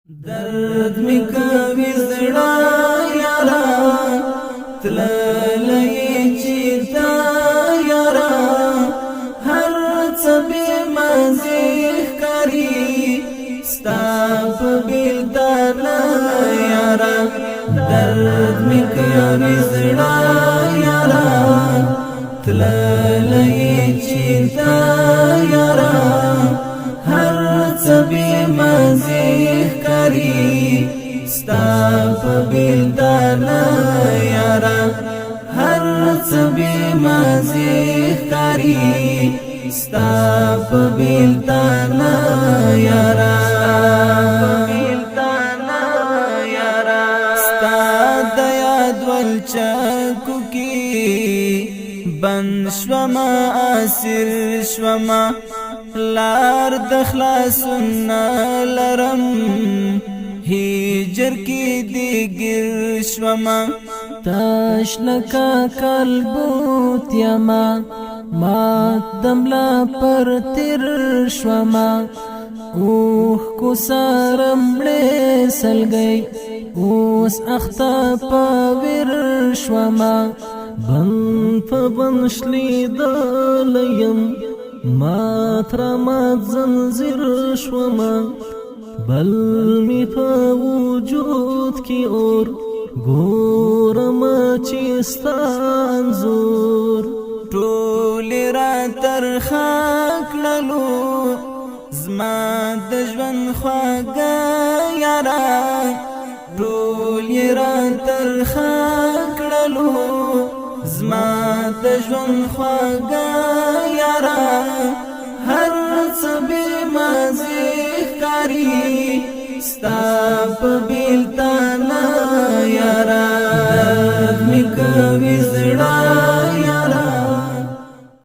درد می کوي زړه یارا تللی چې تا یارا هر څه به مزه کاری ستا په بیلدار یارا درد می کوي زړه یارا تللی چې تا یارا هر څه به مزه ستا په بیلدار یارا هر څه به مزه کاری ستا په بیلدار یارا ستا د یاد ولچکو کی بند شوما اسیر شوما لار د خلاصون لرم هجر کی دیگر شوما تاش لکا قلبوت یما ما دملا پر تیر شوما اوخ کو سارم لے سل گئی اوس اختا پاور شوما بن فبنشلی دالیم ما ترامات زنزیر شوما بل می په وجود کی اور ګورم چې ستان زور ټول را تر خاکلو زما د ژوند خواږه یارا ټول را تر خاکلو زما د ژوند خواږه یارا هر څه به مزه کاری ستا په بیلدار یارا درد می کوي